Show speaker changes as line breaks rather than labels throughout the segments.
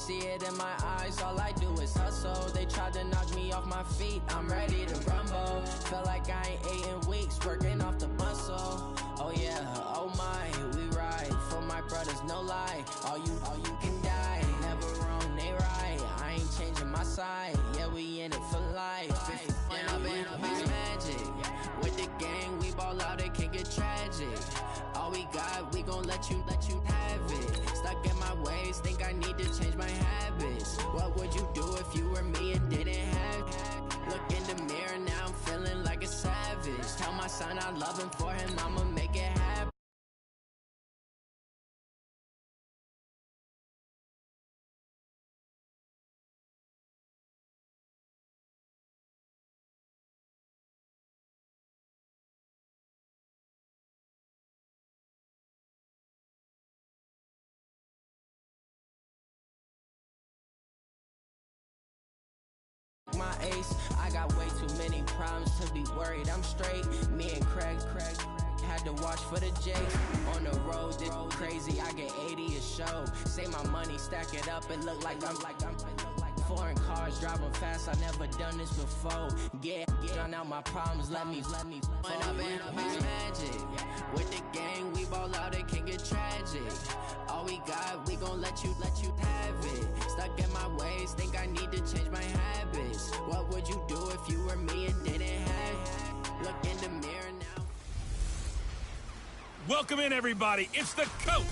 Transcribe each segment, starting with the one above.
see it in my eyes, all I do is hustle. They tried to knock me off my feet, I'm ready to rumble. Feel like I ain't ate in weeks, working off the muscle. Oh yeah, oh my, we ride for my brothers, no lie. All you can die, never wrong, they right. I ain't changing my side, yeah, we in it for life. When I've been magic, with the gang, we ball out, it can get tragic. All we got, we gon' let you have it. Stuck in my ways, think I need to change my habits. What would you do if you were me and didn't have it? Look in the mirror, now I'm feeling like a savage. Tell my son I love him, for him I'ma make it happen. My ace, I got way too many problems to be worried. I'm straight. Me and Craig had to watch for the Jakes. On the road, this crazy. I get 80 a show. Say my money, stack it up, and look like I'm foreign cars driving fast. I never done this before. Get drown out my problems. Let me. When I've been magic with the gang, we ball out. It can get tragic. All we got, we gon' let you have it. Stuck in my ways, think I need to change my habits. What would you do if you were me and didn't have it? Look in the mirror now.
Welcome in, everybody. It's the coach.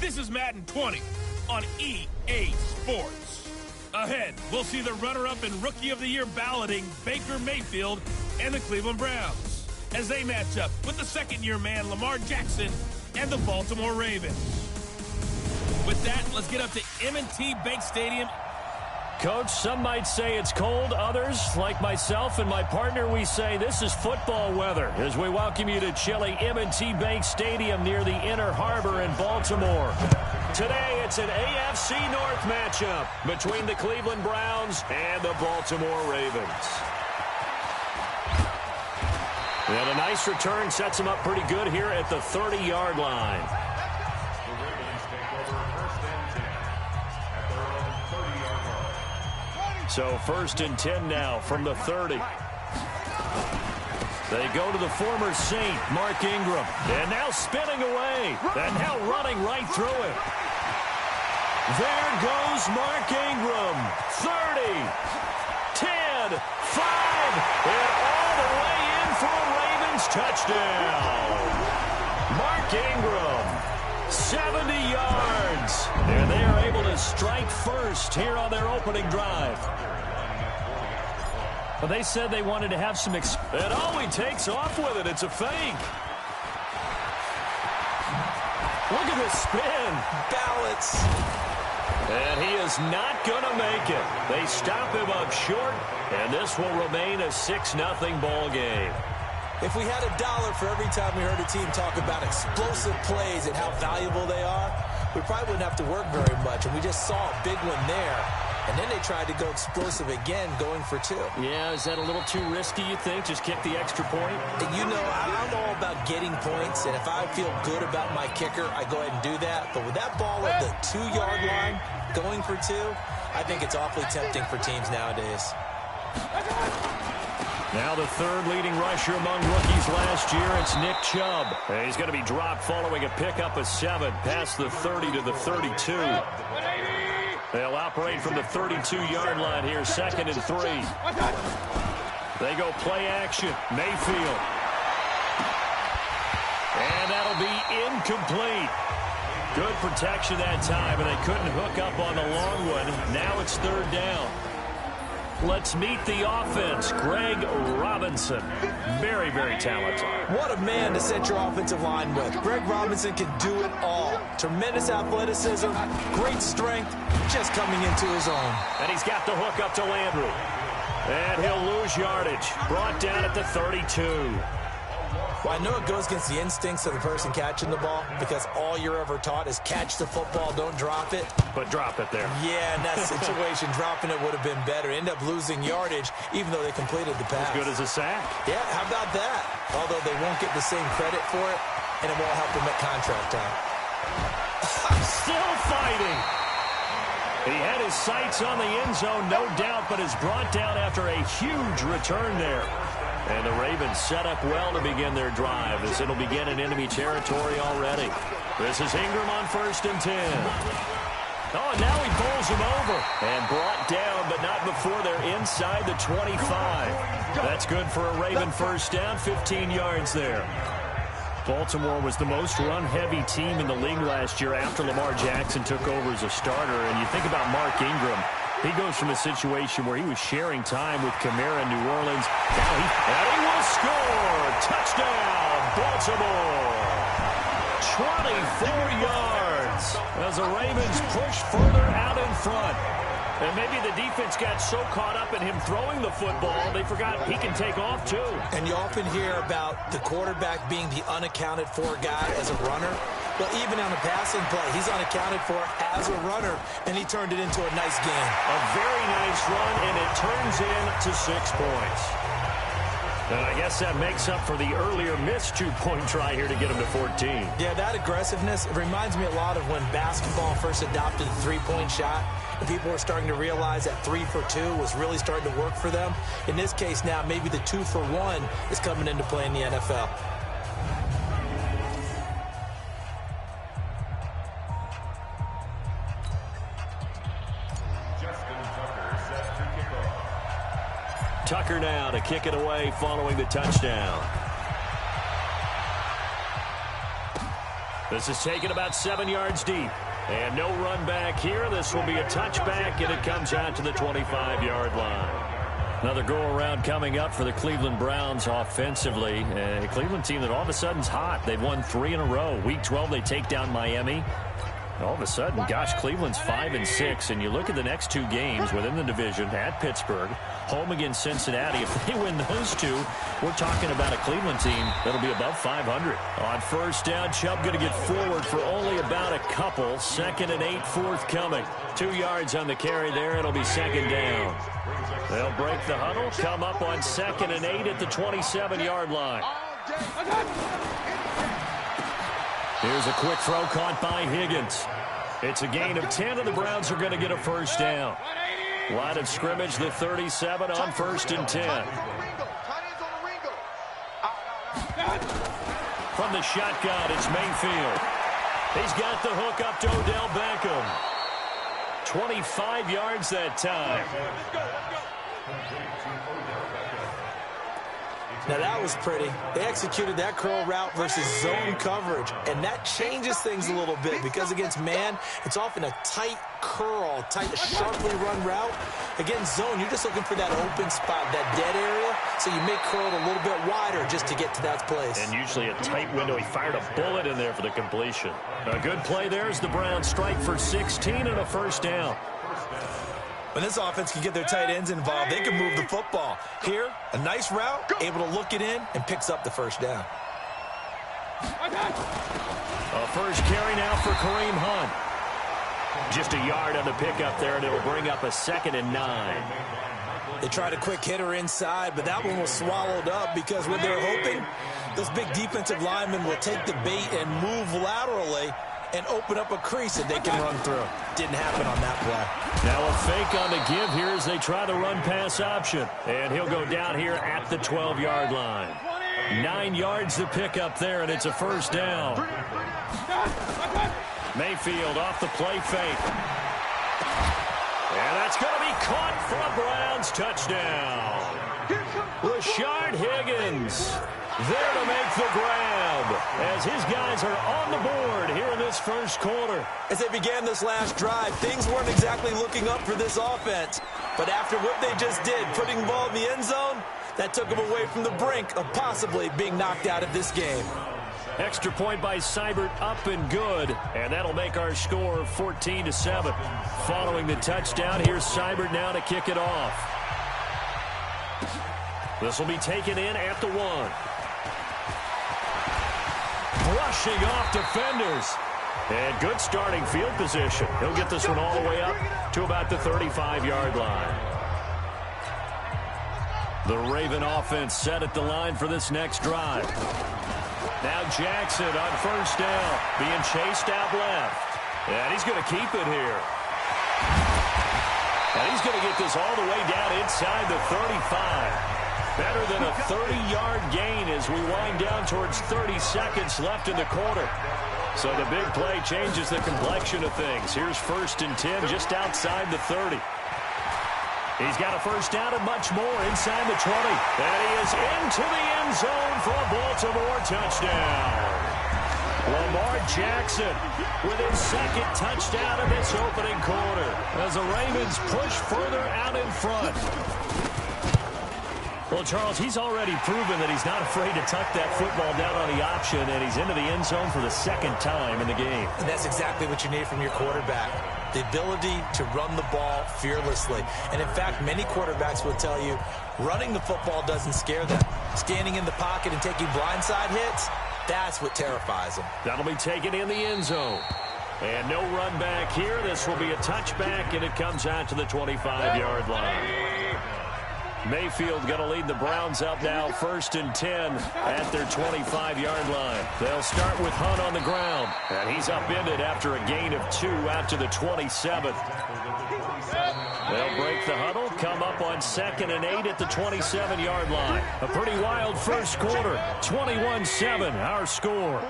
This is Madden 20 on EA Sports. Ahead, we'll see the runner-up and Rookie of the Year balloting Baker Mayfield and the Cleveland Browns as they match up with the second-year man Lamar Jackson and the Baltimore Ravens. With that, let's get up to M&T Bank Stadium.
Coach, some might say it's cold. Others, like myself and my partner, we say this is football weather as we welcome you to chilly M&T Bank Stadium near the Inner Harbor in Baltimore. Today, it's an AFC North matchup between the Cleveland Browns and the Baltimore Ravens. And a nice return sets them up pretty good here at the 30-yard line. So 1st and 10 now from the 30. They go to the former Saint, Mark Ingram. And now spinning away. And now running right through it. There goes Mark Ingram. 30, 10, 5. And all the way in for a Ravens touchdown. Mark Ingram. 70 yards. And they are able to strike first here on their opening drive. Well, they said they wanted to have some and oh, he takes off with it. It's a fake. Look at this spin. Balance. And he is not going to make it. They stop him up short, and this will remain a 6-0 ball game.
If we had $1 for every time we heard a team talk about explosive plays and how valuable they are, we probably wouldn't have to work very much. And we just saw a big one there. And then they tried to go explosive again, going for 2.
Yeah, is that a little too risky, you think? Just kick the extra point?
And you know, I'm all about getting points. And if I feel good about my kicker, I go ahead and do that. But with that ball at the 2-yard line, going for 2, I think it's awfully tempting for teams nowadays.
Now the third leading rusher among rookies last year, it's Nick Chubb. And he's going to be dropped following a pickup of 7 past the 30 to the 32. They'll operate from the 32-yard line here, 2nd and 3. They go play action. Mayfield. And that'll be incomplete. Good protection that time, and they couldn't hook up on the long one. Now it's 3rd down. Let's meet the offense. Greg Robinson. Very, very talented.
What a man to set your offensive line with. Greg Robinson can do it all. Tremendous athleticism, great strength, just coming into his own.
And he's got the hook up to Landry. And he'll lose yardage. Brought down at the 32.
Well, I know it goes against the instincts of the person catching the ball because all you're ever taught is catch the football, don't drop it.
But drop it there.
Yeah, in that situation, dropping it would have been better. End up losing yardage, even though they completed the pass.
As good as a sack.
Yeah, how about that? Although they won't get the same credit for it, and it won't help them at contract time.
Still fighting. He had his sights on the end zone, no doubt, but is brought down after a huge return there. And the Ravens set up well to begin their drive as it'll begin in enemy territory already. This is Ingram on 1st and 10. Oh, and now he pulls him over and brought down, but not before they're inside the 25. That's good for a Raven first down, 15 yards there. Baltimore was the most run-heavy team in the league last year after Lamar Jackson took over as a starter. And you think about Mark Ingram, he goes from a situation where he was sharing time with Kamara in New Orleans. Now he will score. Touchdown, Baltimore. 24 yards as the Ravens push further out in front. And maybe the defense got so caught up in him throwing the football, they forgot he can take off too.
And you often hear about the quarterback being the unaccounted for guy as a runner. Well, even on a passing play, he's unaccounted for as a runner, and he turned it into a nice game.
A very nice run, and it turns into 6 points. And I guess that makes up for the earlier missed 2-point try here to get him to 14.
Yeah, that aggressiveness, it reminds me a lot of when basketball first adopted the three-point shot. And people were starting to realize that 3 for 2 was really starting to work for them. In this case now, maybe the 2 for 1 is coming into play in the NFL.
Tucker now to kick it away following the touchdown. This is taken about 7 yards deep. And no run back here. This will be a touchback, and it comes out to the 25-yard line. Another go-around coming up for the Cleveland Browns offensively. A Cleveland team that all of a sudden is hot. They've won 3 in a row. Week 12, they take down Miami. All of a sudden, gosh, Cleveland's 5-6, and you look at the next 2 games within the division at Pittsburgh, home against Cincinnati. If they win those 2, we're talking about a Cleveland team that'll be above 500. On first down, Chubb going to get forward for only about a couple. 2nd and 8 forthcoming. 2 yards on the carry there. It'll be 2nd down. They'll break the huddle, come up on 2nd and 8 at the 27-yard line. Here's a quick throw caught by Higgins. It's a gain of 10, and the Browns are going to get a first down. Line of scrimmage, the 37 on 1st and 10. From the shotgun, it's Mayfield. He's got the hook up to Odell Beckham. 25 yards that time.
Now that was pretty. They executed that curl route versus zone coverage, and that changes things a little bit because against man, it's often a tight curl, tight, sharply run route. Against zone, you're just looking for that open spot, that dead area, so you make curl a little bit wider just to get to that place.
And usually a tight window. He fired a bullet in there for the completion. A good play there as the Browns strike for 16 and a first down.
When this offense can get their tight ends involved, they can move the football. Here, a nice route, able to look it in, and picks up the first down.
A first carry now for Kareem Hunt. Just a yard on the pickup there, and it'll bring up a 2nd and 9.
They tried a quick hitter inside, but that one was swallowed up because what they're hoping, those big defensive linemen will take the bait and move laterally and open up a crease that they can run through. Didn't happen on that play.
Now a fake on the give here as they try the run-pass option. And he'll go down here at the 12-yard line. 9 yards to pick up there, and it's a first down. Mayfield off the play fake. And that's going to be caught for a Browns touchdown. Rashard Higgins there to make the grab as his guys are on the board here in this first quarter.
As they began this last drive, things weren't exactly looking up for this offense. But after what they just did, putting the ball in the end zone, that took them away from the brink of possibly being knocked out of this game.
Extra point by Seibert, up and good. And that'll make our score 14-7. Following the touchdown, here's Seibert now to kick it off. This will be taken in at the 1. Brushing off defenders. And good starting field position. He'll get this one all the way up to about the 35-yard line. The Raven offense set at the line for this next drive. Now Jackson on first down, being chased out left. And he's going to keep it here. He's going to get this all the way down inside the 35. Better than a 30-yard gain as we wind down towards 30 seconds left in the quarter. So the big play changes the complexion of things. Here's 1st and 10 just outside the 30. He's got a first down and much more inside the 20. And he is into the end zone for a Baltimore touchdown. Lamar Jackson with his 2nd touchdown of this opening quarter as the Ravens push further out in front. Well, Charles, he's already proven that he's not afraid to tuck that football down on the option, and he's into the end zone for the 2nd time in the game.
And that's exactly what you need from your quarterback, the ability to run the ball fearlessly. And, in fact, many quarterbacks will tell you running the football doesn't scare them. Standing in the pocket and taking blindside hits, that's what terrifies them.
That'll be taken in the end zone. And no run back here. This will be a touchback, and it comes out to the 25-yard line. Mayfield going to lead the Browns up now, 1st and 10 at their 25-yard line. They'll start with Hunt on the ground, and he's upended after a gain of 2 out to the 27th. They'll break the huddle, come up on 2nd and 8 at the 27-yard line. A pretty wild first quarter, 21-7, our score.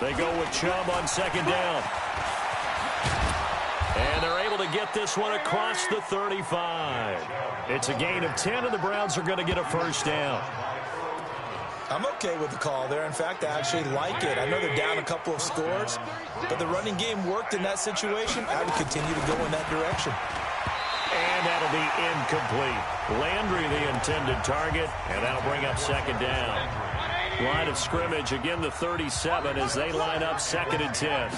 They go with Chubb on 2nd down. And they're able to get this one across the 35. It's a gain of 10, and the Browns are going to get a first down.
I'm okay with the call there. In fact, I actually like it. I know they're down a couple of scores, but the running game worked in that situation. I would continue to go in that direction.
And that'll be incomplete. Landry, the intended target, and that'll bring up 2nd down. Line of scrimmage, again the 37 as they line up 2nd and 10.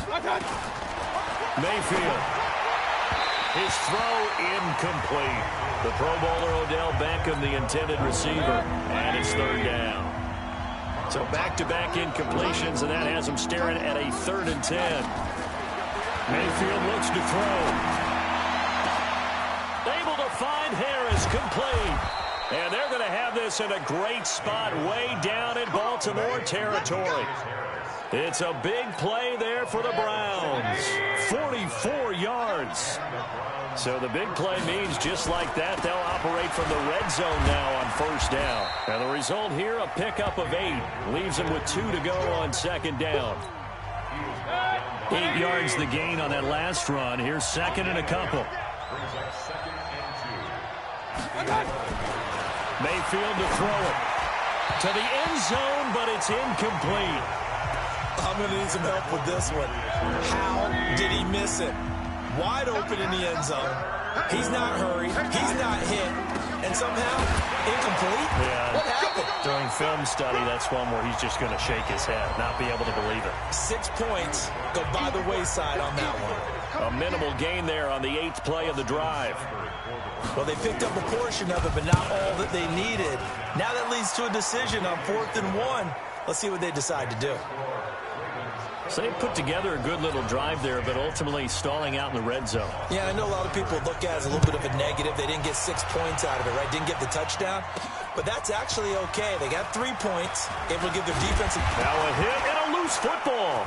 Mayfield. His throw incomplete. The Pro Bowler Odell Beckham, the intended receiver, and it's 3rd down. So back-to-back incompletions, and that has him staring at a 3rd and 10. Mayfield looks to throw. Able to find Harris, complete. And they're going to have this in a great spot way down in Baltimore territory. It's a big play there for the Browns. 44 yards. So the big play means just like that, they'll operate from the red zone now on 1st down. And the result here, a pickup of 8. Leaves them with 2 to go on 2nd down. 8 yards the gain on that last run. Here's 2nd and a couple. Mayfield to throw it. To the end zone, but it's incomplete.
I'm going to need some help with this one. How did he miss it? Wide open in the end zone. He's not hurried. He's not hit. And somehow, incomplete?
Yeah.
What happened?
During film study, that's one where he's just going to shake his head, not be able to believe it.
6 points go by the wayside on that one.
A minimal gain there on the 8th play of the drive.
Well, they picked up a portion of it, but not all that they needed. Now that leads to a decision on 4th and 1. Let's see what they decide to do.
So they put together a good little drive there, but ultimately stalling out in the red zone.
Yeah, I know a lot of people look at it as a little bit of a negative. They didn't get 6 points out of it, right? Didn't get the touchdown. But that's actually okay. They got 3 points, able to give their defense
Now a hit and a loose football.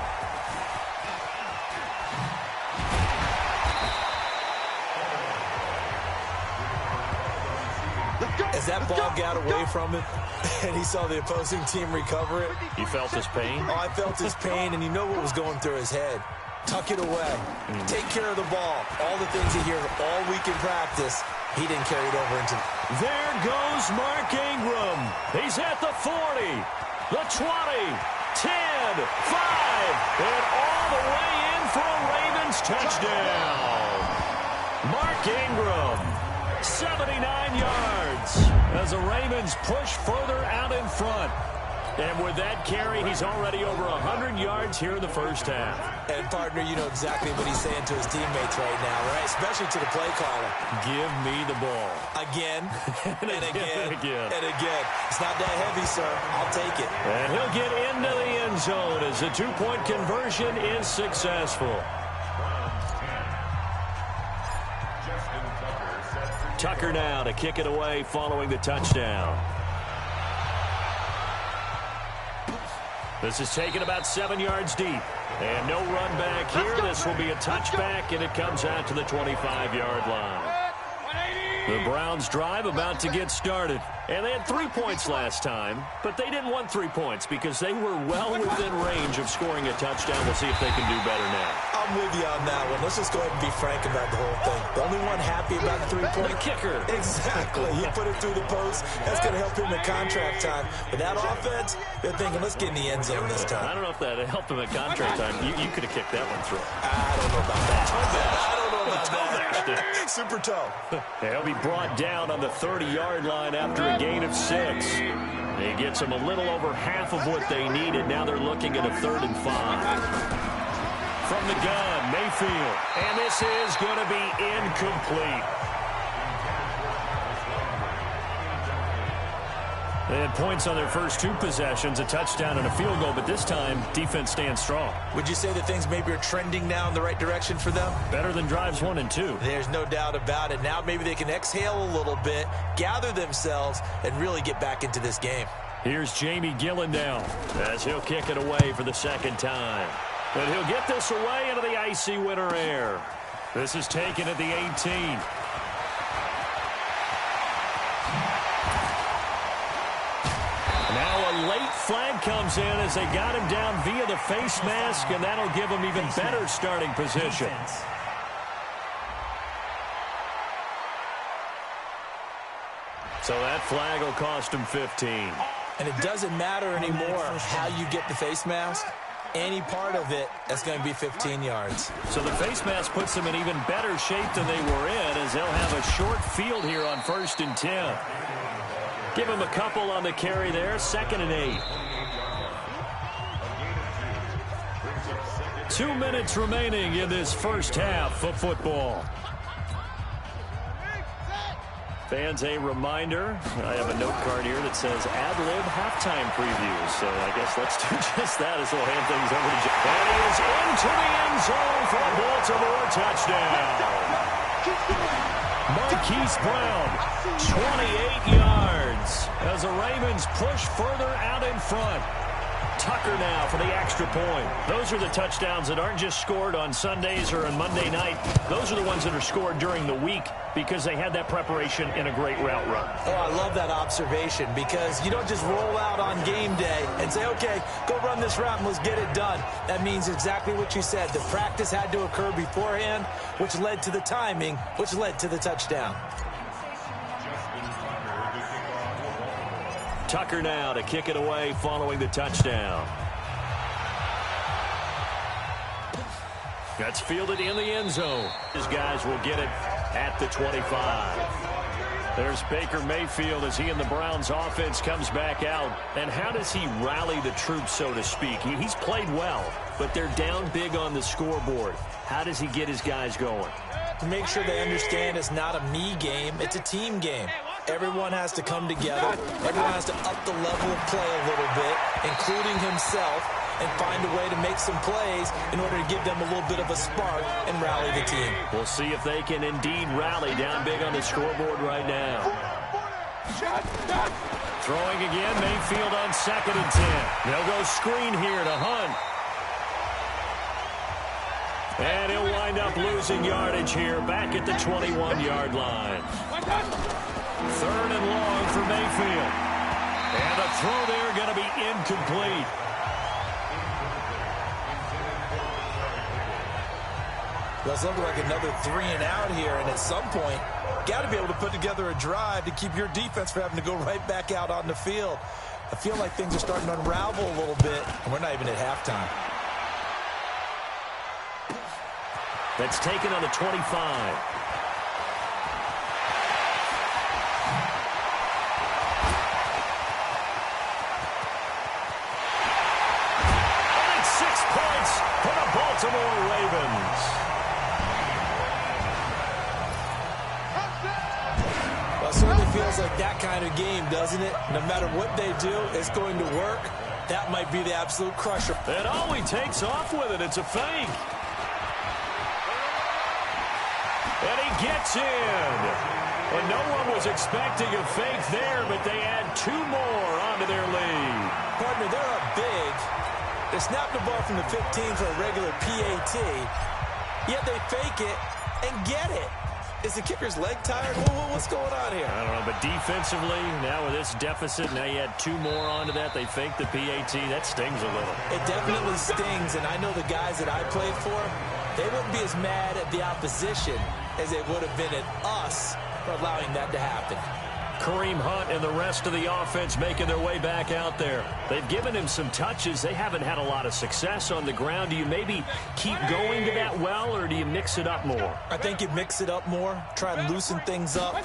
As that ball got away from him and he saw the opposing team recover it.
You felt his pain?
Oh, I felt his pain, and you know what was going through his head. Tuck it away. Take care of the ball. All the things he hears all week in practice, he didn't carry it over into.
There goes Mark Ingram. He's at the 40, the 20, 10, 5, and all the way in for a Ravens touchdown. Mark Ingram, 79 yards as the Ravens push further out in front. And with that carry, he's already over 100 yards here in the first half.
And, partner, you know exactly what he's saying to his teammates right now, right? Especially to the play caller.
Give me the ball.
Again, and again,
and
again. It's not that heavy, sir. I'll take it.
And he'll get into the end zone as the two-point conversion is successful. Tucker now to kick it away following the touchdown. This is taken about 7 yards deep. And no run back here. This will be a touchback, and it comes out to the 25-yard line. The Browns drive about to get started. And they had 3 points last time, but they didn't want 3 points because they were well within range of scoring a touchdown. We'll see if they can do better now.
I'm with you on that one. Let's just go ahead and be frank about the whole thing. The only one happy about the 3-point.
The kicker.
Exactly. He put it through the post. That's going to help him in contract time. But that offense, they're thinking, let's get in the end zone this time.
I don't know if that helped him in contract time. You could have kicked that one through.
I don't know about that. I don't know about that. Super toe.
He'll be brought down on the 30-yard line after a gain of 6. He gets them a little over half of what they needed. Now they're looking at a 3rd and 5. From the gun, Mayfield. And this is going to be incomplete. They had points on their first 2 possessions, a touchdown and a field goal, but this time, defense stands strong.
Would you say that things maybe are trending now in the right direction for them?
Better than drives 1 and 2.
There's no doubt about it. Now maybe they can exhale a little bit, gather themselves, and really get back into this game.
Here's Jamie Gillendown as he'll kick it away for the 2nd time. And he'll get this away into the icy winter air. This is taken at the 18. Now a late flag comes in as they got him down via the face mask, and that'll give him even better starting position. So that flag will cost him 15.
And it doesn't matter anymore how you get the face mask. Any part of it, that's going to be 15 yards.
So the face mask puts them in even better shape than they were in, as they'll have a short field here on 1st and 10. Give him a couple on the carry there. 2nd and 8. 2 minutes remaining in this first half of football. Fans, a reminder, I have a note card here that says ad-lib halftime preview. So I guess let's do just that as we'll hand things over to Jeff. And he is into the end zone for a Baltimore touchdown. Marquise Brown, 28 yards as the Ravens push further out in front. Tucker now for the extra point. Those are the touchdowns that aren't just scored on Sundays or on Monday night. Those are the ones that are scored during the week because they had that preparation in a great route run.
Oh, I love that observation because you don't just roll out on game day and say, okay, go run this route and let's get it done. That means exactly what you said. The practice had to occur beforehand, which led to the timing, which led to the touchdown.
Tucker now to kick it away following the touchdown. That's fielded in the end zone. His guys will get it at the 25. There's Baker Mayfield as he and the Browns offense comes back out. And how does he rally the troops, so to speak? He's played well, but they're down big on the scoreboard. How does he get his guys going?
To make sure they understand it's not a me game, it's a team game. Everyone has to come together. Everyone has to up the level of play a little bit, including himself, and find a way to make some plays in order to give them a little bit of a spark and rally the team.
We'll see if they can indeed rally down big on the scoreboard right now. Throwing again, Mayfield on 2nd and 10. They'll go screen here to Hunt. And he'll wind up losing yardage here back at the 21-yard line. 3rd and long for Mayfield. And the throw there going to be incomplete.
Well, it's looking like another 3 and out here, and at some point, got to be able to put together a drive to keep your defense from having to go right back out on the field. I feel like things are starting to unravel a little bit, and we're not even at halftime.
That's taken on the 25. Baltimore Ravens.
Well, it certainly feels like that kind of game, doesn't it? No matter what they do, it's going to work. That might be the absolute crusher.
And he takes off with it. It's a fake. And he gets in. And no one was expecting a fake there, but they add 2 more onto their lead.
Partner, they're up big. They snap the ball from the 15 for a regular PAT, yet they fake it and get it. Is the kicker's leg tired? What's going on here?
I don't know, but defensively, now with this deficit, now you add 2 more onto that. They fake the PAT. That stings a little.
It definitely stings, and I know the guys that I played for, they wouldn't be as mad at the opposition as they would have been at us for allowing that to happen.
Kareem Hunt and the rest of the offense making their way back out there. They've given him some touches. They haven't had a lot of success on the ground. Do you maybe keep going to that well, or do you mix it up more?
I think you mix it up more, try and loosen things up.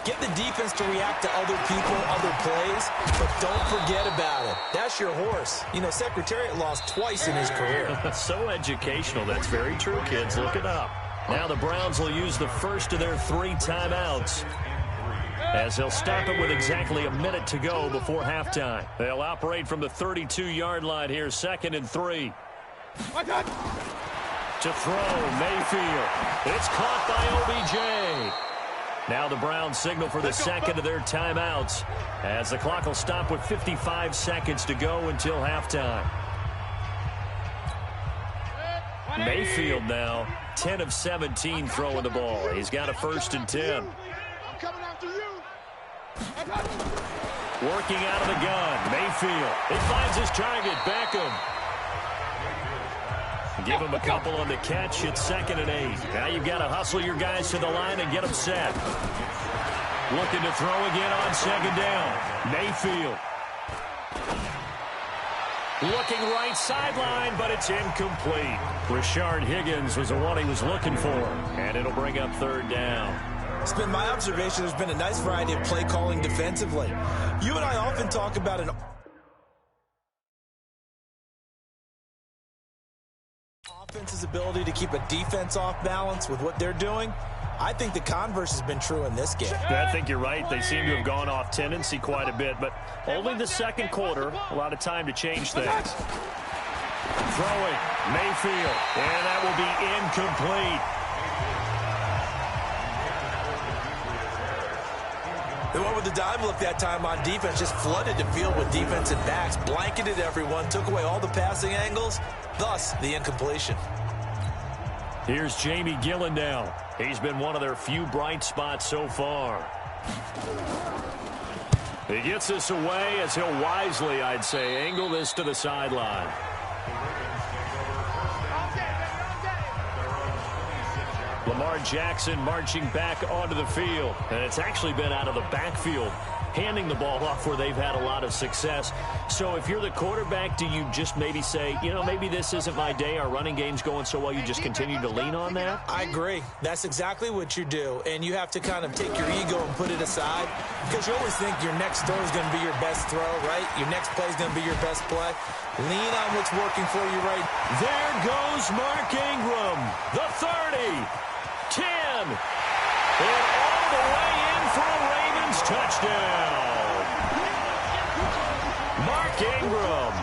Get the defense to react to other people, other plays, but don't forget about it. That's your horse. You know, Secretariat lost twice in his career.
So educational. That's very true, kids. Look it up. Now the Browns will use the first of their 3 timeouts, as they'll stop it with exactly a minute to go before halftime. They'll operate from the 32-yard line here, 2nd and 3. To throw, Mayfield. It's caught by OBJ. Now the Browns signal for the second of their timeouts, as the clock will stop with 55 seconds to go until halftime. Mayfield now, 10 of 17 throwing the ball. He's got a 1st and 10. Working out of the gun, Mayfield. He finds his target, Beckham. Give him a couple on the catch. It's 2nd and 8. Now you've got to hustle your guys to the line and get them set. Looking to throw again on 2nd down. Mayfield. Looking right sideline, but it's incomplete. Rashard Higgins was the one he was looking for, and it'll bring up 3rd down.
It's been my observation there's been a nice variety of play calling defensively. You and I often talk about an offense's ability to keep a defense off balance with what they're doing. I think the converse has bing true in this game.
I think you're right. They seem to have gone off tendency quite a bit, but only the 2nd quarter, a lot of time to change things. Throwing, Mayfield, and that will be incomplete.
They went with the dime look that time on defense, just flooded the field with defensive backs, blanketed everyone, took away all the passing angles, thus the incompletion.
Here's Jamie Gillen now. He's been one of their few bright spots so far. He gets this away as he'll wisely, I'd say, angle this to the sideline. Lamar Jackson marching back onto the field, and it's actually been out of the backfield, handing the ball off where they've had a lot of success. So if you're the quarterback, do you just maybe say, you know, maybe this isn't my day, our running game's going so well, you just continue to lean on that?
I agree. That's exactly what you do, and you have to kind of take your ego and put it aside, because you always think your next throw is going to be your best throw, right? Your next play is going to be your best play. Lean on what's working for you right.
There goes Mark Ingram, the 30. 10, and all the way in for a Ravens touchdown. Mark Ingram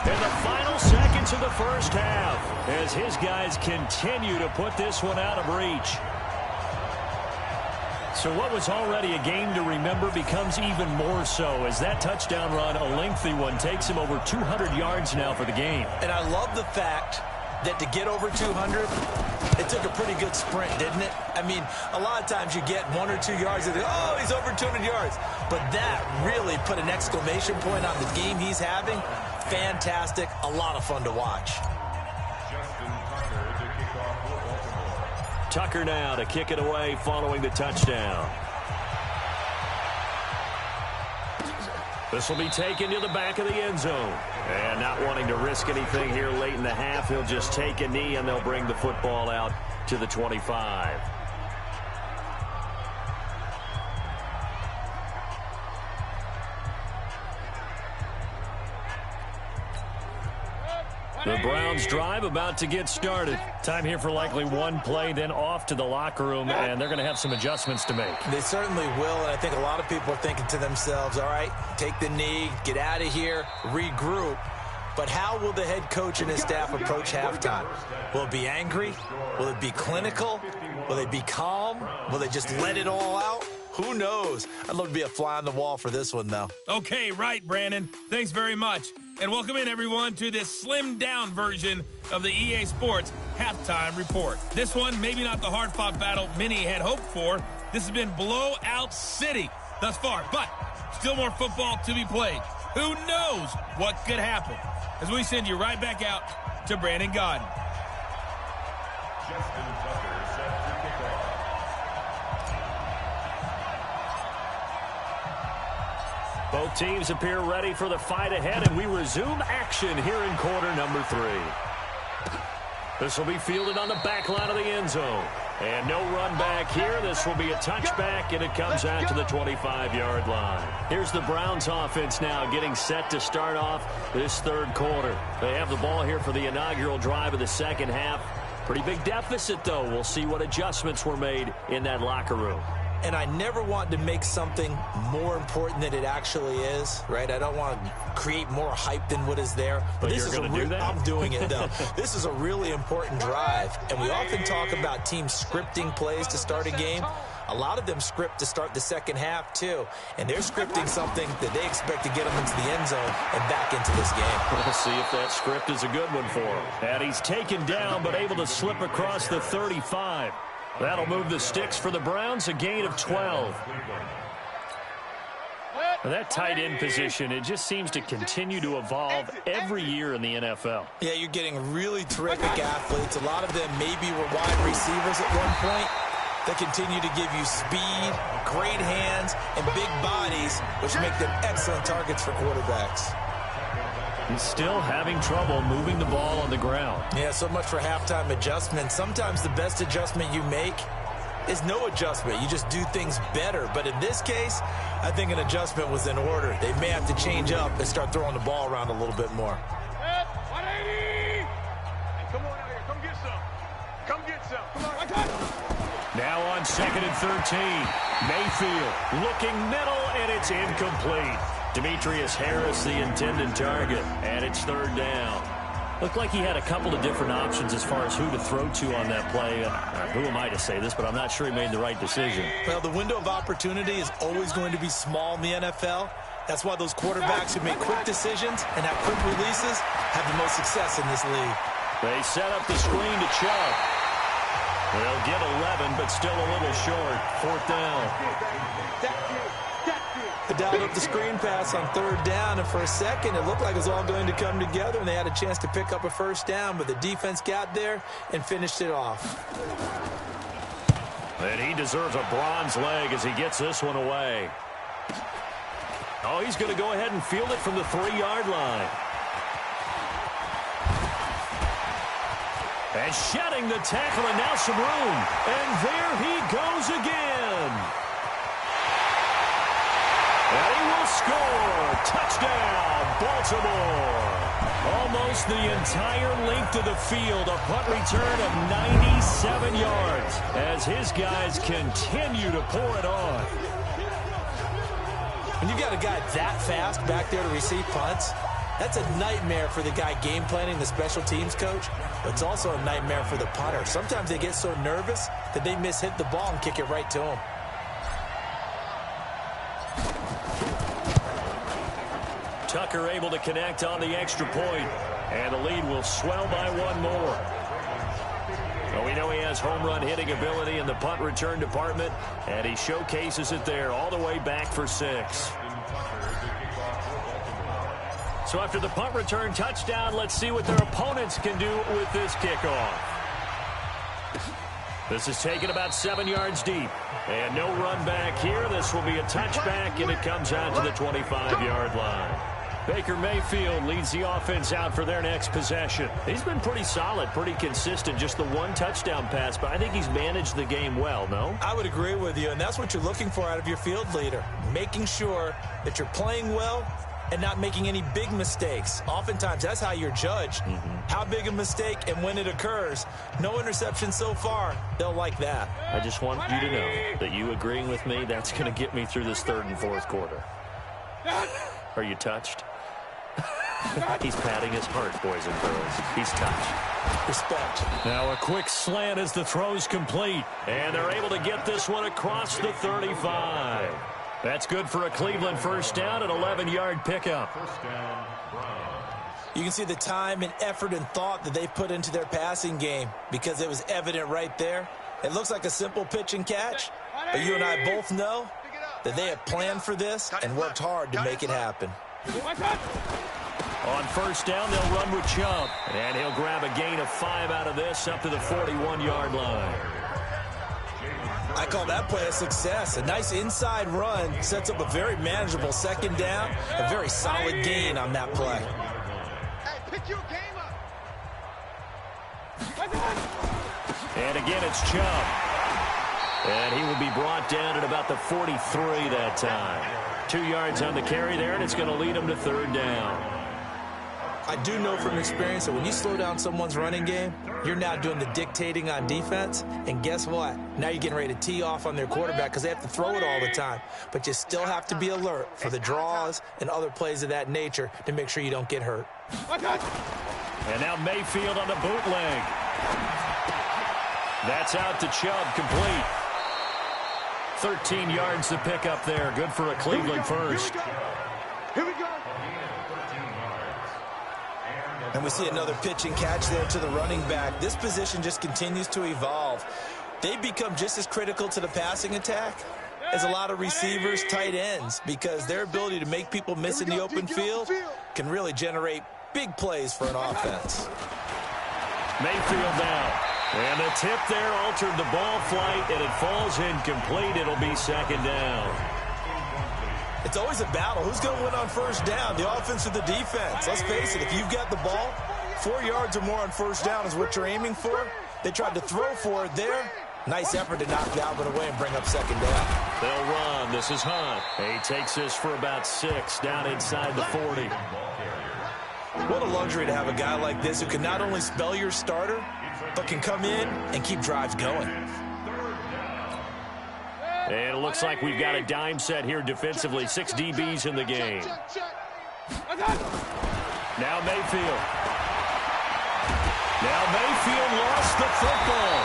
in the final seconds of the first half, as his guys continue to put this one out of reach. So what was already a game to remember becomes even more so, as that touchdown run, a lengthy one, takes him over 200 yards now for the game.
And I love the fact that to get over 200, it took a pretty good sprint, didn't it? I mean, a lot of times you get 1 or 2 yards and oh, he's over 200 yards. But that really put an exclamation point on the game he's having. Fantastic. A lot of fun to watch.
Tucker now to kick it away following the touchdown. This will be taken to the back of the end zone. And not wanting to risk anything here late in the half, he'll just take a knee, and they'll bring the football out to the 25. The Browns drive about to get started. Time here for likely one play, then off to the locker room, and they're going to have some adjustments to make.
They certainly will, and I think a lot of people are thinking to themselves, all right, take the knee, get out of here, regroup. But how will the head coach and his staff approach halftime? Will it be angry? Will it be clinical? Will they be calm? Will they just let it all out? Who knows? I'd love to be a fly on the wall for this one, though.
Okay, right, Brandon. Thanks very much. And welcome in, everyone, to this slimmed-down version of the EA Sports Halftime Report. This one, maybe not the hard-fought battle many had hoped for. This has been blowout city thus far, but still more football to be played. Who knows what could happen? As we send you right back out to Brandon Gaudin.
Both teams appear ready for the fight ahead, and we resume action here in quarter number 3. This will be fielded on the back line of the end zone. And no run back here. This will be a touchback, and it comes out to the 25-yard line. Here's the Browns offense now getting set to start off this third quarter. They have the ball here for the inaugural drive of the second half. Pretty big deficit, though. We'll see what adjustments were made in that locker room.
And I never want to make something more important than it actually is, right? I don't want to create more hype than what is there.
But this you're going to do that?
I'm doing it, though. This is a really important drive. And we often talk about teams scripting plays to start a game. A lot of them script to start the second half, too. And they're scripting something that they expect to get them into the end zone and back into this game.
We'll see if that script is a good one for him. And he's taken down, but able to slip across the 35. That'll move the sticks for the Browns, a gain of 12. That tight end position, it just seems to continue to evolve every year in the NFL.
Yeah, you're getting really terrific athletes. A lot of them maybe were wide receivers at one point. They continue to give you speed, great hands, and big bodies, which make them excellent targets for quarterbacks.
He's still having trouble moving the ball on the ground.
Yeah, so much for halftime adjustment. Sometimes the best adjustment you make is no adjustment. You just do things better. But in this case, I think an adjustment was in order. They may have to change up and start throwing the ball around a little bit more.
180! Come on out here. Come get some. Come get some. Come on.
Now on 2nd and 13. Mayfield looking middle, and it's incomplete. Demetrius Harris, the intended target, and it's third down. Looked like he had a couple of different options as far as who to throw to on that play. Who am I to say this, but I'm not sure he made the right decision.
Well, the window of opportunity is always going to be small in the NFL. That's why those quarterbacks who make quick decisions and have quick releases have the most success in this league.
They set up the screen to Chubb. They'll get 11, but still a little short. Fourth down.
They dialed up the screen pass on third down, and for a second it looked like it was all going to come together, and they had a chance to pick up a first down, but the defense got there and finished it off.
And he deserves a bronze leg as he gets this one away. Oh, he's going to go ahead and field it from the 3-yard line. And shedding the tackle, and now some room. And there he goes again. And he will score. Touchdown, Baltimore. Almost the entire length of the field. A punt return of 97 yards as his guys continue to pour it on.
When you've got a guy that fast back there to receive punts, that's a nightmare for the guy game planning, the special teams coach, but it's also a nightmare for the punter. Sometimes they get so nervous that they hit the ball and kick it right to him.
Tucker able to connect on the extra point, and the lead will swell by one more. Well, we know he has home run hitting ability in the punt return department, and he showcases it there all the way back for 6. So after the punt return touchdown, let's see what their opponents can do with this kickoff. This is taken about 7 yards deep. And no run back here. This will be a touchback, and it comes out to the 25-yard line. Baker Mayfield leads the offense out for their next possession. He's been pretty solid, pretty consistent, just the one touchdown pass, but I think he's managed the game well, no?
I would agree with you, and that's what you're looking for out of your field leader, making sure that you're playing well and not making any big mistakes. Oftentimes, that's how you're judged. How big a mistake and when it occurs. No interception so far. They'll like that.
I just want you to know that you agreeing with me, that's going to get me through this third and fourth quarter. Are you touched? He's patting his heart, boys and girls. He's touched.
Respect.
Now a quick slant as the throw's complete. And they're able to get this one across the 35. That's good for a Cleveland first down, an 11-yard pickup.
You can see the time and effort and thought that they've put into their passing game because it was evident right there. It looks like a simple pitch and catch, but you and I both know that they have planned for this and worked hard to make it happen.
On first down, they'll run with Chubb, and he'll grab a gain of 5 out of this up to the 41-yard line.
I call that play a success. A nice inside run sets up a very manageable second down, a very solid gain on that play.
Hey, pick your game up.
And again, it's Chubb. And he will be brought down at about the 43 that time. 2 yards on the carry there, and it's going to lead him to third down.
I do know from experience that when you slow down someone's running game, you're now doing the dictating on defense. And guess what? Now you're getting ready to tee off on their quarterback because they have to throw it all the time. But you still have to be alert for the draws and other plays of that nature to make sure you don't get hurt.
And now Mayfield on the bootleg. That's out to Chubb, complete. 13 yards to pick up there. Good for a Cleveland first.
Here we go.
And we see another pitch and catch there to the running back. This position just continues to evolve. They become just as critical to the passing attack as a lot of receivers, tight ends, because their ability to make people miss in the open field can really generate big plays for an offense.
Mayfield down. And the tip there altered the ball flight, and it falls incomplete. It'll be second down.
It's always a battle. Who's going to win on first down, the offense or the defense? Let's face it, if you've got the ball, 4 yards or more on first down is what you're aiming for. They tried to throw for it there. Nice effort to knock that one away and bring up second down.
They'll run. This is Hunt. He takes this for about 6 down inside the 40.
What a luxury to have a guy like this who can not only spell your starter, but can come in and keep drives going.
And it looks like we've got a dime set here defensively. 6 DBs in the game. Now Mayfield. Now Mayfield lost the football.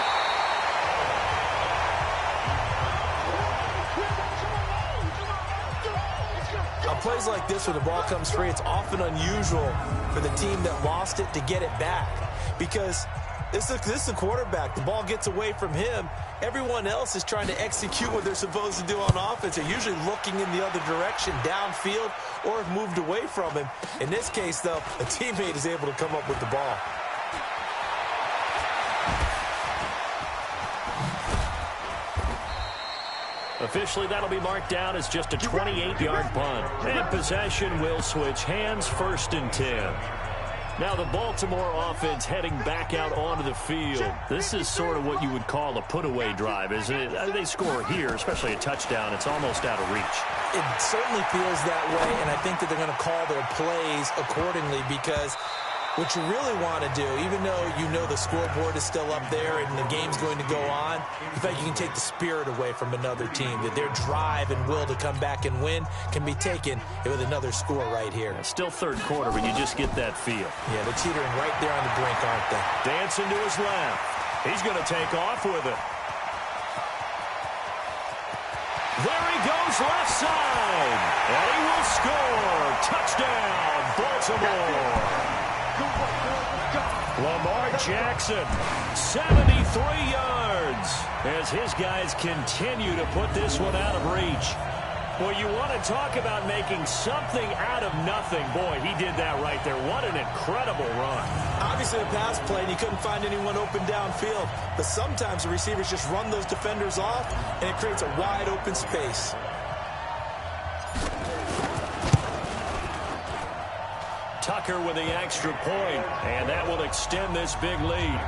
On plays like this where the ball comes free, it's often unusual for the team that lost it to get it back. Because this is the quarterback. The ball gets away from him. Everyone else is trying to execute what they're supposed to do on offense. They're usually looking in the other direction, downfield, or have moved away from him. In this case, though, a teammate is able to come up with the ball.
Officially, that'll be marked down as just a 28-yard punt. And possession will switch hands, 1st and 10. Now the Baltimore offense heading back out onto the field. This is sort of what you would call a put-away drive, isn't it? They score here, especially a touchdown. It's almost out of reach.
It certainly feels that way, and I think that they're going to call their plays accordingly because what you really want to do, even though you know the scoreboard is still up there and the game's going to go on, in fact, you can take the spirit away from another team, that their drive and will to come back and win can be taken with another score right here.
Still third quarter, but you just get that feel.
Yeah, they're teetering right there on the brink, aren't they?
Dancing to his left. He's going to take off with it. There he goes, left side. And he will score. Touchdown, Baltimore. Lamar Jackson, 73 yards, as his guys continue to put this one out of reach. Well, you want to talk about making something out of nothing. Boy, he did that right there. What an incredible run.
Obviously a pass play, and he couldn't find anyone open downfield. But sometimes the receivers just run those defenders off, and it creates a wide open space.
Tucker with the extra point, and that will extend this big lead.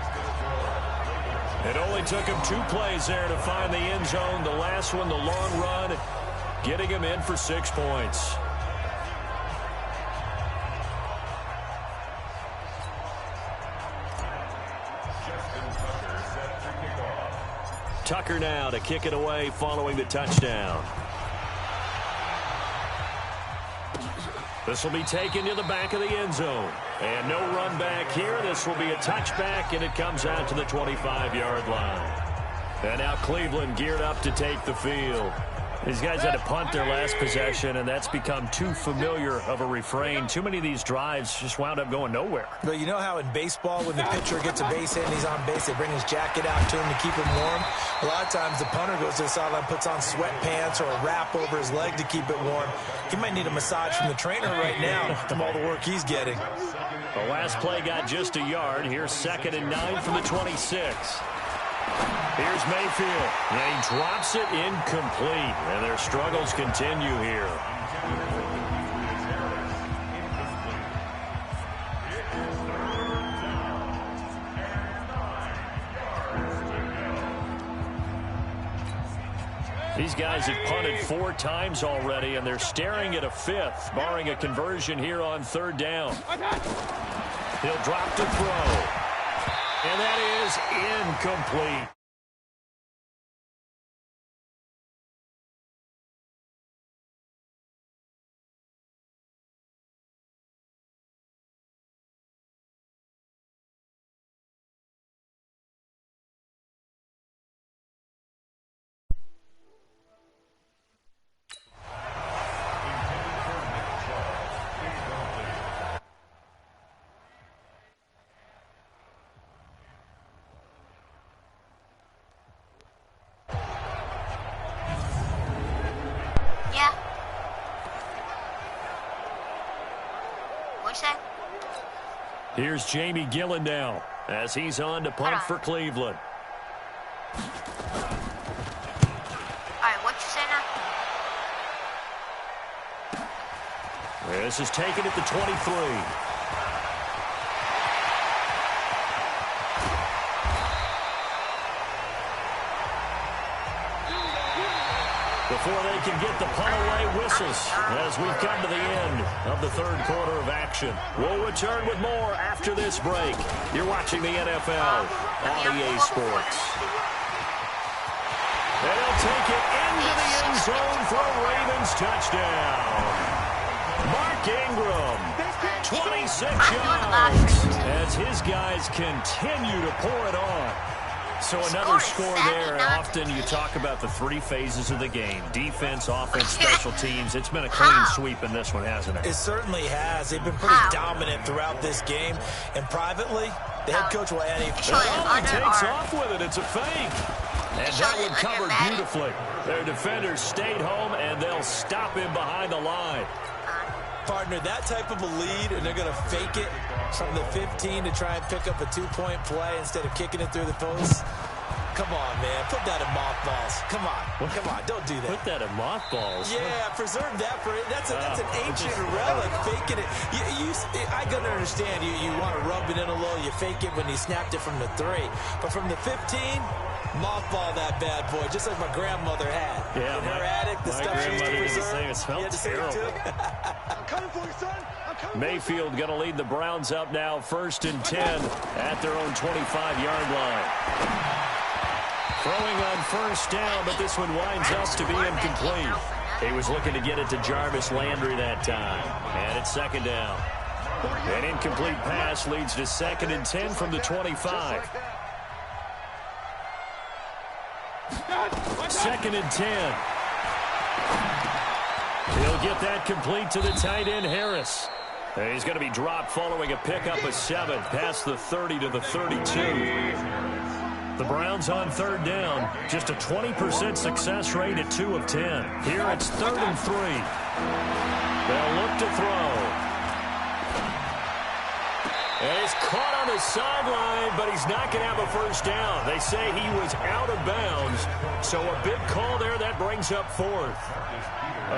It only took him 2 plays there to find the end zone. The last one, the long run, getting him in for 6 points. Tucker now to kick it away following the touchdown. This will be taken to the back of the end zone. And no run back here. This will be a touchback, and it comes out to the 25-yard line. And now Cleveland geared up to take the field. These guys had to punt their last possession, and that's become too familiar of a refrain. Too many of these drives just wound up going nowhere.
But you know how in baseball, when the pitcher gets a base hit and he's on base, they bring his jacket out to him to keep him warm? A lot of times the punter goes to the sideline, puts on sweatpants or a wrap over his leg to keep it warm. He might need a massage from the trainer right now from all the work he's getting.
The last play got just a yard. Here's 2nd and 9 from the 26. Here's Mayfield, and he drops it incomplete, and their struggles continue here. These guys have punted 4 times already, and they're staring at a 5th, barring a conversion here on 3rd down. He'll drop to throw, and that is incomplete. Here's Jamie Gillen now as he's on to punt for Cleveland.
All right, what you say now?
This is taken at the 23. Before they can get the punt away, whistles as we've come to the end of the 3rd quarter of action. We'll return with more after this break. You're watching the NFL on EA Sports. They'll take it into the end zone for a Ravens touchdown. Mark Ingram, 26 yards, as his guys continue to pour it on. So another score there. Often you talk about the 3 phases of the game: defense, offense, special teams. It's been a clean sweep in this one, hasn't it?
It certainly has. They've been pretty dominant throughout this game. And privately, the head coach will add a...
He takes off with it. It's a fake. And that one covered beautifully. Their defenders stayed home, and they'll stop him behind the line.
Partner, that type of a lead, and they're going to fake it from the 15 to try and pick up a 2-point play instead of kicking it through the post. Come on, man. Put that in mothballs. Come on. Come on. Don't do that.
Put that in mothballs?
Yeah, preserve that for it. That's an ancient relic, faking it. I can understand you want to rub it in a little. You fake it when you snapped it from the 3. But from the 15, mothball that bad boy, just like my grandmother had.
Yeah,
in her attic, the stuff she used to preserve.
It smelled terrible. Mayfield going to lead the Browns up now, 1st and 10 at their own 25-yard line. Throwing on 1st down, but this one winds up to be incomplete. He was looking to get it to Jarvis Landry that time. And it's 2nd down. An incomplete pass leads to 2nd and 10 from the 25. 2nd and 10. He'll get that complete to the tight end, Harris. And he's going to be dropped following a pickup of 7 past the 30 to the 32. The Browns on 3rd down. Just a 20% success rate at 2 of 10. Here it's 3rd and 3. They'll look to throw. And he's caught on the sideline, but he's not going to have a 1st down. They say he was out of bounds. So a big call there that brings up 4th.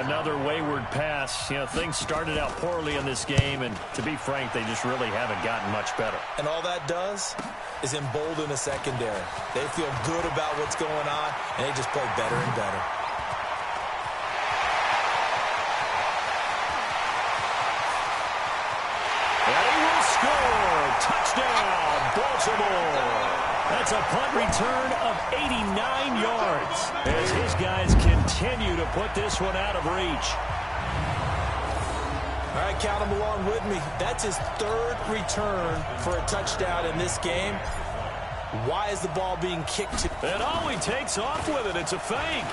Another wayward pass. You know, things started out poorly in this game, and to be frank, they just really haven't gotten much better.
And all that does is embolden a secondary. They feel good about what's going on, and they just play better and better.
And he will score. Touchdown, Baltimore. That's a punt return of 89 yards as his guys continue to put this one out of reach.
All right, count him along with me. That's his third return for a touchdown in this game. Why is the ball being kicked to?
And all he takes off with it, it's a fake.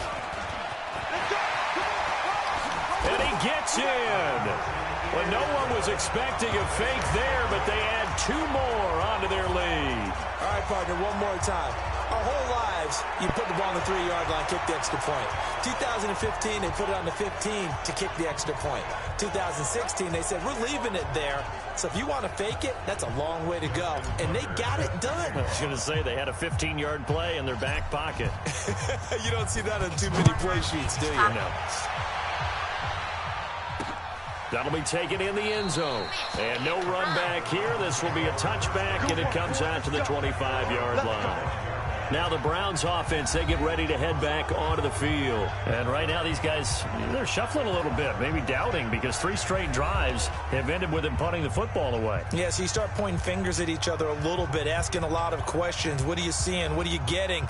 And he gets in. Well, no one was expecting a fake there, but they add 2 more onto their lead.
All right, partner, one more time. Our whole lives, you put the ball on the 3-yard line, kick the extra point. 2015, they put it on the 15 to kick the extra point. 2016, they said, we're leaving it there. So if you want to fake it, that's a long way to go. And they got it done.
I was going to say, they had a 15-yard play in their back pocket.
You don't see that on too many play sheets, do you?
No. That'll be taken in the end zone. And no run back here. This will be a touchback, and it comes out to the 25-yard line. Now the Browns offense, they get ready to head back onto the field. And right now these guys, they're shuffling a little bit, maybe doubting, because 3 straight drives have ended with them punting the football away.
Yeah, so you start pointing fingers at each other a little bit, asking a lot of questions. What are you seeing? What are you getting?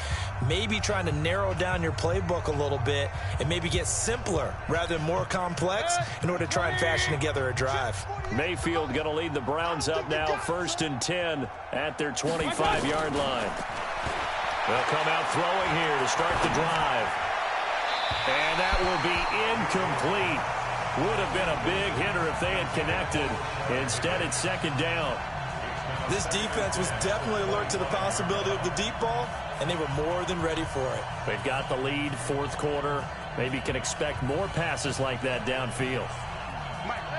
Maybe trying to narrow down your playbook a little bit and maybe get simpler rather than more complex in order to try and fashion together a drive.
Mayfield going to lead the Browns up now, 1st and 10 at their 25-yard line. They'll come out throwing here to start the drive. And that will be incomplete. Would have been a big hitter if they had connected. Instead, it's 2nd down.
This defense was definitely alert to the possibility of the deep ball, and they were more than ready for it.
They've got the lead, 4th quarter. Maybe can expect more passes like that downfield.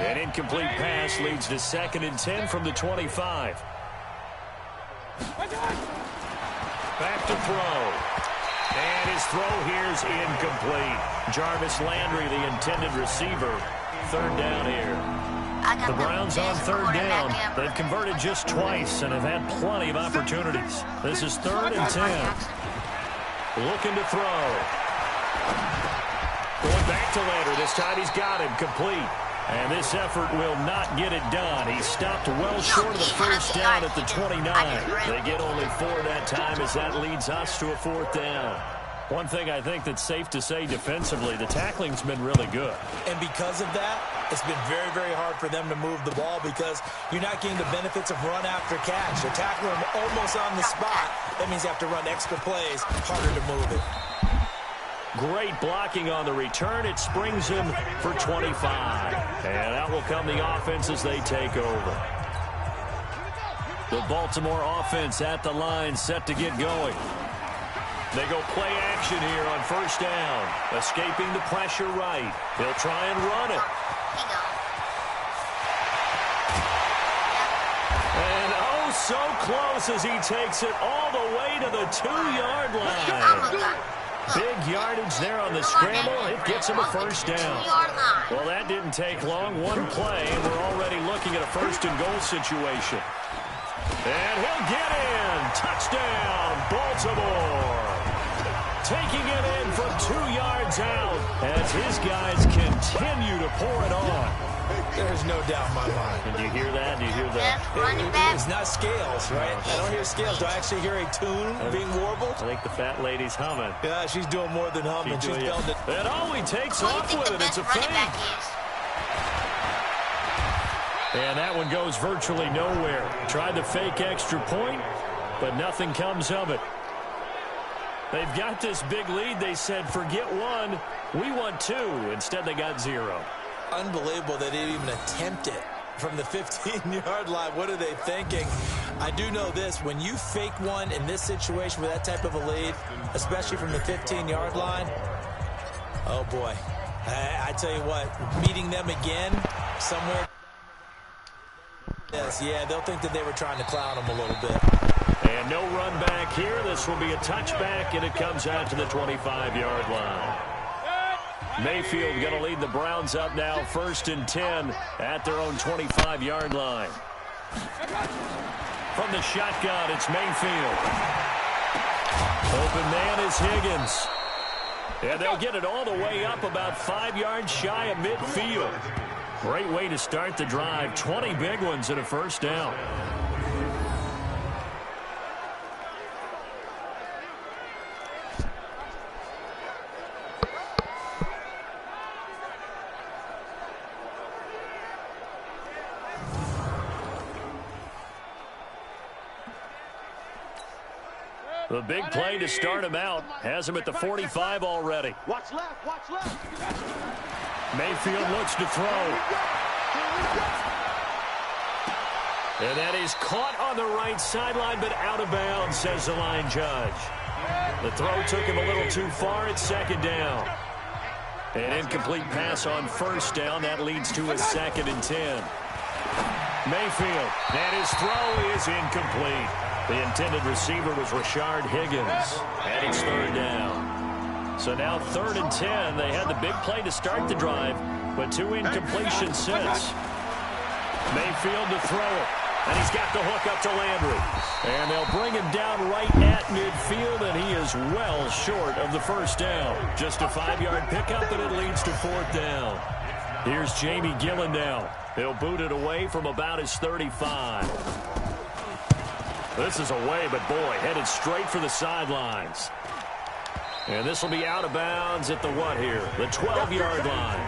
An incomplete pass leads to 2nd and 10 from the 25. Back to throw. And his throw here's incomplete. Jarvis Landry, the intended receiver. 3rd down here. The Browns on 3rd down. They've converted just twice and have had plenty of opportunities. This is 3rd and 10. Looking to throw. Going back to Landry. This time he's got him complete. And this effort will not get it done. He stopped well short of the 1st down at the 29. They get only 4 that time as that leads us to a 4th down. One thing I think that's safe to say defensively, the tackling's been really good.
And because of that, it's been very, very hard for them to move the ball because you're not getting the benefits of run after catch. They're tackling them almost on the spot. That means you have to run extra plays, harder to move it.
Great blocking on the return. It springs him for 25. And out will come the offense as they take over. The Baltimore offense at the line, set to get going. They go play action here on 1st down. Escaping the pressure right. They'll try and run it. And oh, so close as he takes it all the way to the 2-yard line. Big yardage there on the scramble. It gets him a 1st down. Well, that didn't take long. 1 play, and we're already looking at a 1st and goal situation. And he'll get in. Touchdown, Baltimore. Taking it in from 2 yards out as his guys continue to pour it on.
There's no doubt in my mind.
And do you hear that? Do you hear that?
It's not scales, right? I don't hear scales. Do I actually hear a tune being warbled?
I think the fat lady's humming.
Yeah, she's doing more than humming. She's belting it.
And all he takes off with it, it's a fake. And that one goes virtually nowhere. Tried the fake extra point, but nothing comes of it. They've got this big lead. They said, forget 1, we want 2. Instead, they got 0.
Unbelievable they didn't even attempt it from the 15-yard line. What are they thinking? I do know this. When you fake one in this situation with that type of a lead, especially from the 15-yard line, oh, boy. I tell you what, meeting them again somewhere. Yes, yeah, they'll think that they were trying to clown them a little bit.
And no run back here. This will be a touchback, and it comes out to the 25-yard line. Mayfield going to lead the Browns up now, 1st and 10 at their own 25-yard line. From the shotgun, it's Mayfield. Open man is Higgins. And they'll get it all the way up about 5 yards shy of midfield. Great way to start the drive. 20 big ones and a 1st down. The big play to start him out has him at the 45 already.
Watch left, watch left.
Mayfield looks to throw. And that is caught on the right sideline, but out of bounds, says the line judge. The throw took him a little too far at second down. An incomplete pass on first down. That leads to a 2nd and 10. Mayfield, and his throw is incomplete. The intended receiver was Rashard Higgins, and it's 3rd down. So now 3rd and 10. They had the big play to start the drive, but 2 incompletions since. Mayfield to throw it, and he's got the hook up to Landry. And they'll bring him down right at midfield, and he is well short of the first down. Just a 5-yard pickup, and it leads to 4th down. Here's Jamie Gillen now. He'll boot it away from about his 35. This is away, but boy, headed straight for the sidelines. And this will be out of bounds at the what here? The 12-yard line.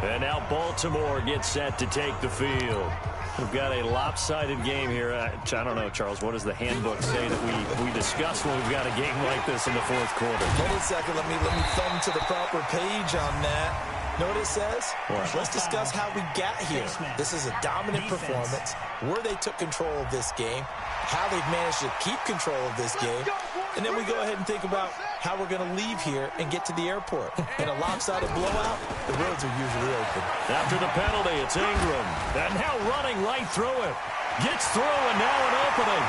And now Baltimore gets set to take the field. We've got a lopsided game here. I don't know, Charles, what does the handbook say that we discuss when we've got a game like this in the 4th quarter?
Hold on a second. Let me thumb to the proper page on that. Know what it says?
What?
Let's discuss how we got here. This is a dominant performance, where they took control of this game, how they've managed to keep control of this game, and then we go ahead and think about how we're going to leave here and get to the airport. In a lopsided blowout, the roads are usually open.
After the penalty, it's Ingram. And now running right through it. Gets through, and now an opening.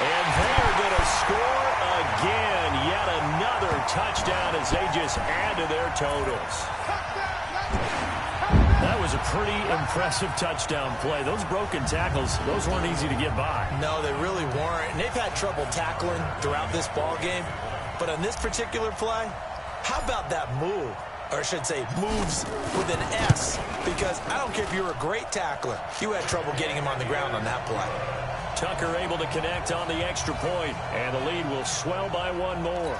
And they're going to score again. Yet another touchdown as they just add to their totals. That was a pretty impressive touchdown play. Those broken tackles, those weren't easy to get by.
No, they really weren't. And they've had trouble tackling throughout this ball game. But on this particular play, how about that move? Or I should say moves with an S. Because I don't care if you're a great tackler. You had trouble getting him on the ground on that play.
Tucker able to connect on the extra point, and the lead will swell by 1 more.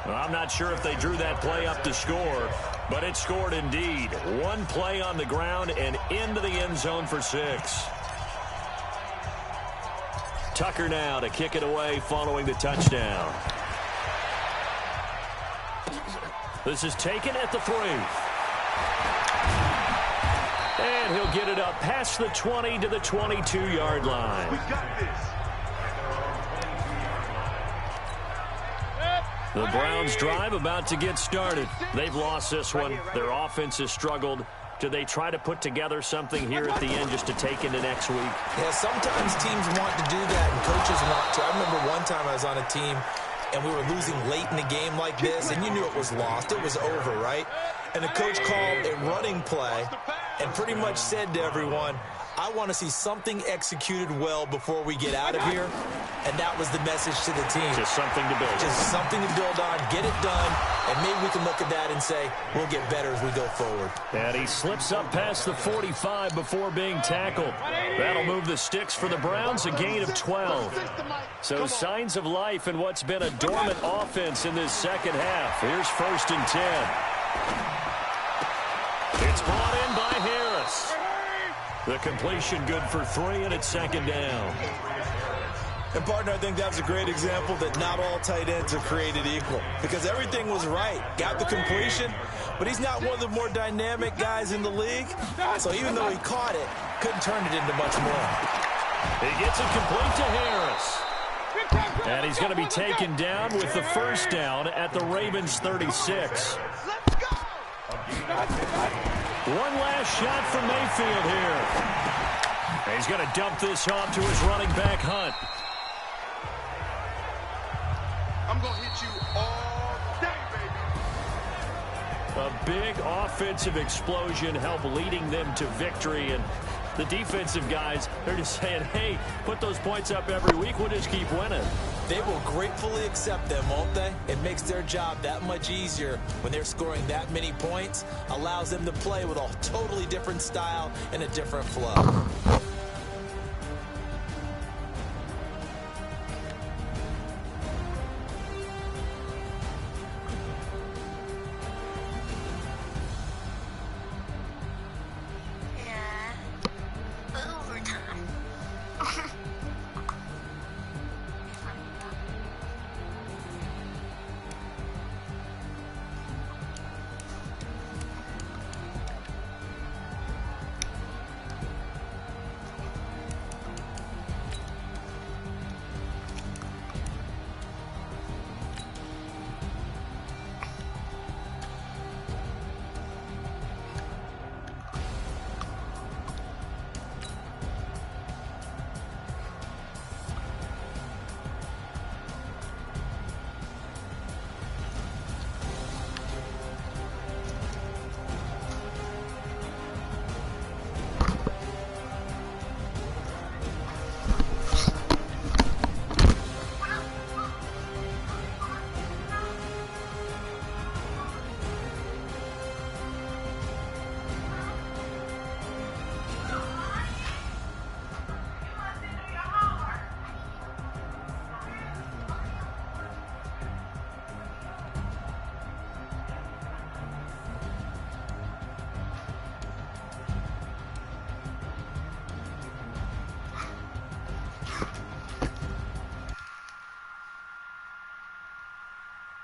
Well, I'm not sure if they drew that play up to score, but it scored indeed. 1 play on the ground and into the end zone for 6. Tucker now to kick it away following the touchdown. This is taken at the 3. And he'll get it up past the 20 to the 22-yard line.
We got this.
The Browns drive about to get started. They've lost this one. Their offense has struggled. Do they try to put together something here at the end just to take into next week?
Yeah, sometimes teams want to do that, and coaches want to. I remember one time I was on a team, and we were losing late in the game like this, and you knew it was lost. It was over, right? And the coach called a running play and pretty much said to everyone, I want to see something executed well before we get out of here. And that was the message to the team.
Just something to build.
Just something to build on, get it done, and maybe we can look at that and say, we'll get better as we go forward.
And he slips up past the 45 before being tackled. That'll move the sticks for the Browns, a gain of 12. So signs of life in what's been a dormant offense in this second half. Here's 1st and 10. It's brought in by Harris. The completion good for 3, and it's 2nd down.
And, partner, I think that was a great example that not all tight ends are created equal. Because everything was right. Got the completion, but he's not one of the more dynamic guys in the league. So even though he caught it, couldn't turn it into much more.
He gets it complete to Harris. And he's going to be taken down with the 1st down at the Ravens' 36. One last shot from Mayfield here. He's going to dump this off to his running back, Hunt.
I'm going to hit you all day, baby.
A big offensive explosion helped leading them to victory. And the defensive guys, they're just saying, hey, put those points up every week. We'll just keep winning.
They will gratefully accept them, won't they? It makes their job that much easier when they're scoring that many points. Allows them to play with a totally different style and a different flow.